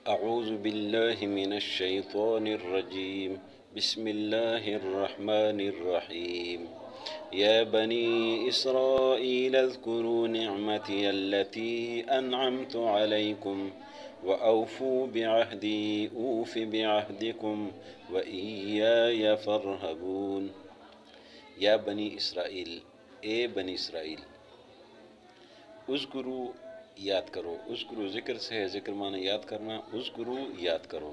أعوذ بالله من الشيطان الرجيم. بسم الله الرحمن الرحيم. يا بني إسرائيل اذكروا نعمتي التي أنعمت عليكم وأوفوا بعهدي أوف بعهدكم وإياي فارهبون. یا بنی اسرائیل، اے بنی اسرائیل، اذکرو یاد کرو. اذکرو ذکر سے ہے، ذکر معنی یاد کرنا. اذکرو یاد کرو.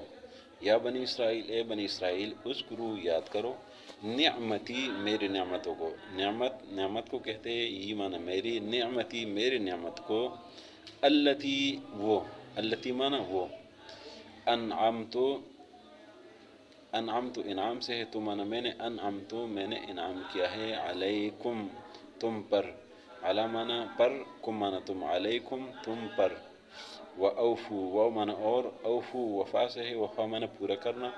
یا بنی اسرائیل، اے بنی اسرائیل، اذکرو یاد کرو. نعمتی میری نعمتوں کو. نعمت کو کہتے ہیں یہ معنی میری. نعمتی میری نعمت کو. التی وہ، التی معنی وہ. انعمتو، انعمتو انعام سے ہے، تو معنی میں نے. انعمتو میں نے انعام کیا ہے. علیکم تم پر. علی معنی پر، کم معنی تم. علیکم تم پر. وَأَوْفُوا واو معنی اور. اوفو وفا سے ہے، وفا معنی پورا کرنا.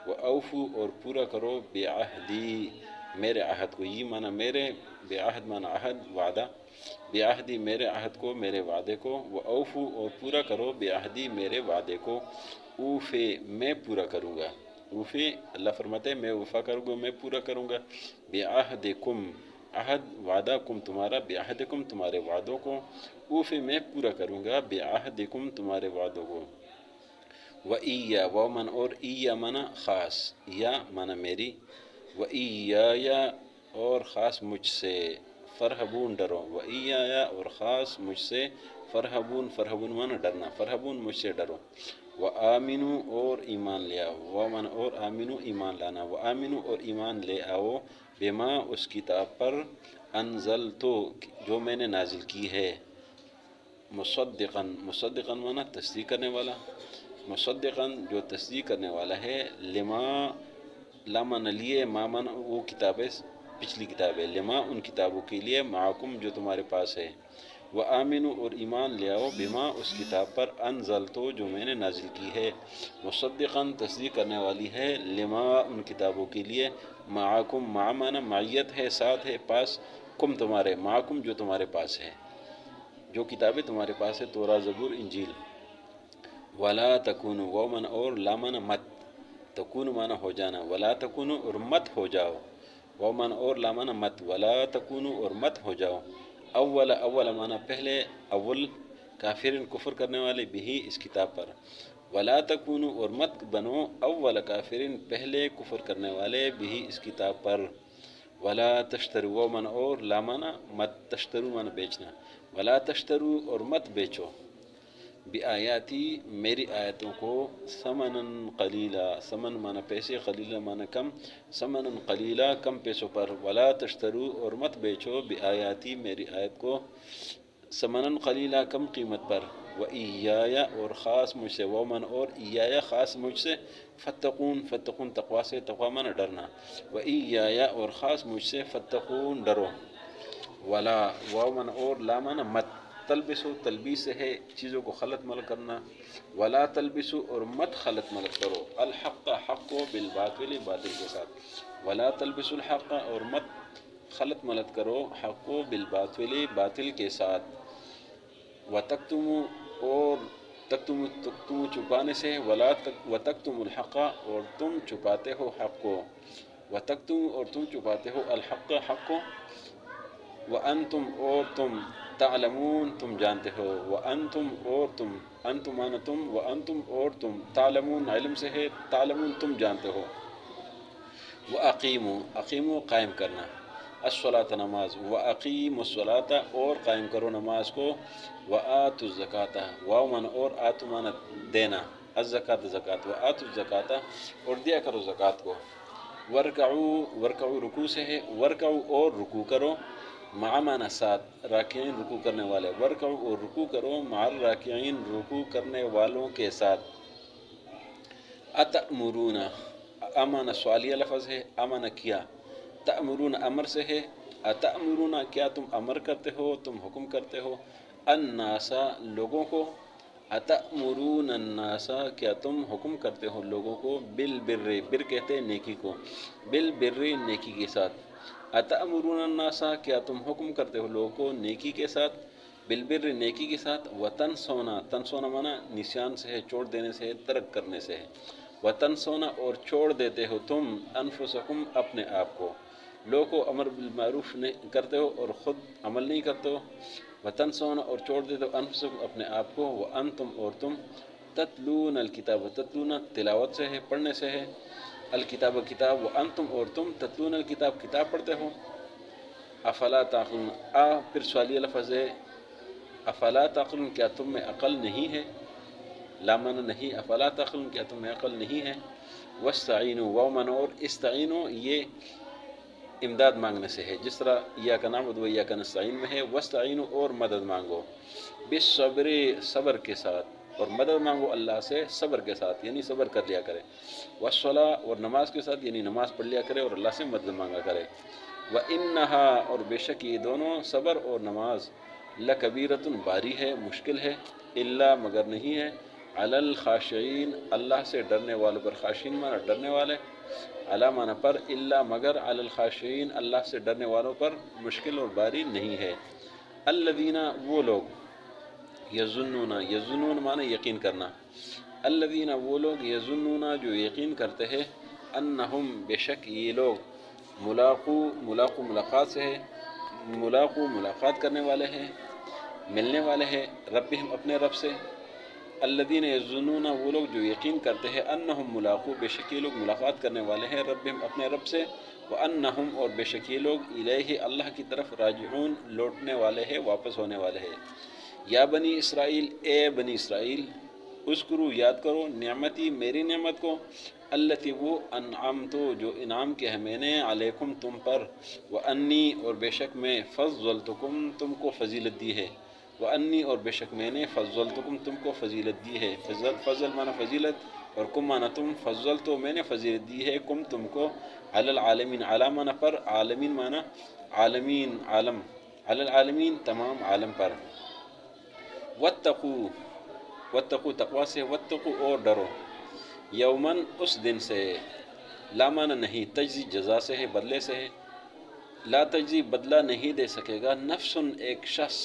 وَأَوْفُوا اور پورا کرو. بعہدی میرے عہد کو. یہ معنی میرے. بعہد معنی عہد، وعدہ. بعہدی میرے عہد کو، میرے وعدے کو. وَأَوْفُوا اور پورا کرو. بعہدی میرے وعدے کو. اوفے میں پورا کروں گا. اوفے اللہ فرماتے ہیں میں وفا کروں گا، میں پورا کروں گا. بعہدکم عہد، وعدہ. کم تمہارا. بعہدکم تمہارے وعدوں کو. اوفے میں پورا کروں گا. بعہدکم تمہارے وعدوں کو. وَإِيَّا واو من اور. ایّا معنی خاص. یا معنی میری. وَإِيَّايَ اور خاص مجھ سے. فرحبون ڈرو. وَإِيَّايَ اور خاص مجھ سے. فرحبون، فرحبون معنی ڈرنا. فرحبون مجھ سے ڈرو. وَآمِنُوا اور ایمان لے آؤ. وَمَنْ اور آمِنُوا ایمان لانا. وَآمِنُوا اور ایمان لے آؤ. بما اس کتاب پر. انزلتو جو میں نے نازل کی ہے. مصدقاً، مصدقاً معنی تصدیق کرنے والا. مصدقاً جو تصدیق کرنے والا ہے. لما لمن لیے، ما من وہ کتابیں پچھلی کتابیں. لما ان کتابوں کے لیے. معکم جو تمہارے پاس ہے. وآمنوا اور ایمان لے آؤ. بما اس کتاب پر. انزلتو جو میں نے نازل کی ہے. مصدقاً تصدیق کرنے والی ہے. لما ان کتابوں کے لیے. معکم مع معنی معیت ہے، ساتھ ہے، پاس. کم تمہارے. معکم جو تمہارے پاس ہے، جو کتابیں تمہارے پاس ہے، تورات، زبور، انجیل. ولا تکونوا واو معنی اور. لا معنی مت. تکون معنی ہو جانا. ولا تکونوا اور مت ہو جاؤ. واو معنی اور. لا معنی مت. ولا تکونوا اور مت ہو جاؤ. اول، اول معنی پہلے. اول کافرین کفر کرنے والے. بھی اس کتاب پر. ولا تکونوا اور مت بنو. اول کافرین پہلے کفر کرنے والے. بھی اس کتاب پر. ولا تشتروا واو معنی اور. لا معنی مت. تشتروا معنی بیچنا. ولا تشتروا اور مت بیچو. بآیاتی میری آیتوں کو. ثمناً قلیلا، ثمن معنی پیسے، قلیلا معنی کم. ثمناً قلیلا کم پیسوں پر. ولا تشتروا اور مت بیچو. بآیاتی میری آیت کو. ثمناً قلیلا کم قیمت پر. وإیایا اور خاص مجھ سے. ومن اور. ایایا خاص مجھ سے. فتقون، فتقون تقوی سے. تقوی معنی ڈرنا. وإیایا اور خاص مجھ سے. فتقون ڈرو. ولا واو معنی اور. لا معنی مت. تلبسو تلبیس سے ہے، چیزوں کو خلط ملط کرنا. ولا تلبسو اور مت خلط ملط کرو. الحق حق کو. بالباطل باطل کے ساتھ. ولا تلبسو الحق اور مت خلط ملط کرو. حق کو. بالباطل باطل کے ساتھ. وتکتمو اور. تکتمو تکتمو چھپانے سے. وتکتمو الحق اور تم چھپاتے ہو حق کو. وتکتمو اور تم چھپاتے ہو. الحق حق کو. وانتم اور تم. تعلمون تم جانتے ہو. وانتم اور تم. انتم معنی تم. وانتم اور تم. تعلمون علم سے ہے. تعلمون تم جانتے ہو. واقیموا اقیموا قائم کرنا. الصلاۃ نماز. واقیموا الصلاۃ اور قائم کرو نماز کو. وآتوا الزکاۃ واو معنی اور. آتوا معنی دینا. الزکاۃ زکات. وآتوا الزکاۃ اور دیا کرو زکات کو. ورکعوا ورکعوا رکوع سے ہے. ورکعوا اور رکوع کرو. مع معنی ساتھ. راکعین رکوع کرنے والے. ورکعوا اور رکوع کرو. مع الراکعین رکوع کرنے والوں کے ساتھ. اتأمرون امانہ سوالیہ لفظ ہے. امانہ کیا. تأمرون امر سے ہے. اتأمرون کیا تم امر کرتے ہو، تم حکم کرتے ہو. الناس لوگوں کو. اتأمرون الناس کیا تم حکم کرتے ہو لوگوں کو. بالبر بر کہتے ہیں نیکی کو. بالبر نیکی کے ساتھ. اتأمرون الناس کیا تم حکم کرتے ہو لوگوں کو نیکی کے ساتھ. بالبر نیکی کے ساتھ، وتنسونا، تنسونا مانا نسیان سے ہے، چھوڑ دینے سے ہے، ترک کرنے سے ہے، وتنسونا اور چھوڑ دیتے ہو تم، انفسکم اپنے آپ کو، لوگوں کو امر بالمعروف نہیں کرتے ہو اور خود عمل نہیں کرتے ہو، وتنسونا اور چھوڑ دیتے ہو انفسکم اپنے آپ کو، وانتم اور تم، تتلون الکتاب، تتلون تلاوت سے ہے، پڑھنے سے ہے، الکتاب کتاب، وانتم اور تم تتلون الکتاب کتاب پڑھتے ہو، افلا تعقلون، پھر سوالیہ لفظ ہے، افلا تعقلون کیا تم میں عقل نہیں ہے، لامن نہیں، افلا تعقلون کیا تم میں عقل نہیں ہے، واستعینوا، واو من اور استعینوا یہ امداد مانگنے سے ہے، جس طرح ایاک نعبد و ایاک نستعین میں ہے، واستعینوا اور مدد مانگو، بالصبر صبر کے ساتھ، اور مدد مانگو اللہ سے صبر کے ساتھ، یعنی صبر کر لیا کرے، والصلاۃ اور نماز کے ساتھ، یعنی نماز پڑھ لیا کرے اور اللہ سے مدد مانگا کرے، وَإِنَّهَا اور بے شک یہ دونوں صبر اور نماز، لَكَبِيرَةٌ بھاری ہے، مشکل ہے، اللہ مگر نہیں ہے، عَلَى الْخَاشِعِينَ اللہ سے ڈرنے والوں پر، خاشعین مانا ڈرنے والے، علی مانا پر، اللہ مگر، علی الخاشعین اللہ سے ڈرنے والوں پر مشکل اور باری نہیں ہے، الذین وہ لوگ، یظنون، یظنون مانا یقین کرنا، الذین وہ لوگ، یظنون جو یقین کرتے ہیں، انہم بے شک یہ لوگ، ملاقو، ملاقو ملاقات سے ہے، ملاقو ملاقات کرنے والے ہیں، ملنے والے ہیں، ربہم اپنے رب سے، الذین یظنون وہ لوگ جو یقین کرتے ہیں، انہم ملاقو بے شک یہ لوگ ملاقات کرنے والے ہیں، ربہم اپنے رب سے، وانہم اور بے شک یہ لوگ، الیہ اللہ کی طرف، راجعون لوٹنے والے ہیں، واپس ہونے والے ہیں، یا بنی اسرائیل اے بنی اسرائیل، اذکروا یاد کرو، نعمتی میری نعمت کو، التی وہ، انعمت جو انعام کیا ہے میں نے، علیکم تم پر، وانی اور بے شک میں، فضلتکم تم کو فضیلت دی ہے، وانی اور بے شک میں نے، فضلتکم تم کو فضیلت دی ہے، فضل مانا فضیلت اور کم مانا تم، فضل تو میں نے فضیلت دی ہے، کم تم کو، علی العالمین، علی مانا پر، عالمین مانا عالمین عالم، علی العالمین تمام عالم پر، واتقوا، واتقوا تقوی سے، واتقوا اور ڈرو، یومن اس دن سے، لا مانا نہیں، تجزی جزا سے ہے، بدلے سے ہے، لا تجزی بدلہ نہیں دے سکے گا، نفس ایک شخص،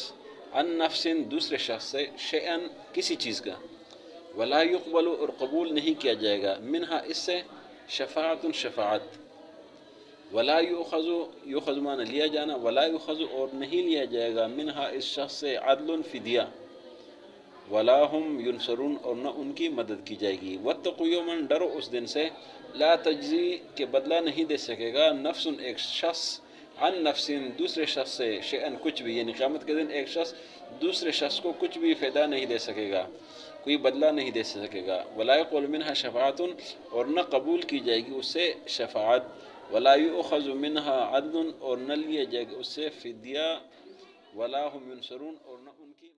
ان نفس دوسرے شخص سے، شیئن کسی چیز کا، ولا یقبل اور قبول نہیں کیا جائے گا، منہا اس سے، شفاعت شفاعت، ولا یؤخذ، یؤخذ مانا لیا جانا، ولا یؤخذ اور نہیں لیا جائے گا، منہا اس شخص سے، عدل فدیہ، ولا هم ینصرون اور نہ ان کی مدد کی جائے گی، واتقوا یومن ڈرو اس دن سے، لا تجزی کے بدلہ نہیں دے سکے گا، نفس ایک شخص، عن نفس دوسرے شخص سے، شیئن کچھ بھی، یعنی قیامت کے دن ایک شخص دوسرے شخص کو کچھ بھی فائدہ نہیں دے سکے گا، کوئی بدلہ نہیں دے سکے گا، ولا یقبل منہا شفاعت اور نہ قبول کی جائے گی اس سے شفاعت، ولا یؤخذ منہا عدل اور نہ لیا جائے گا اس سے فدیہ، ولا هم ینصرون اور نہ ان کی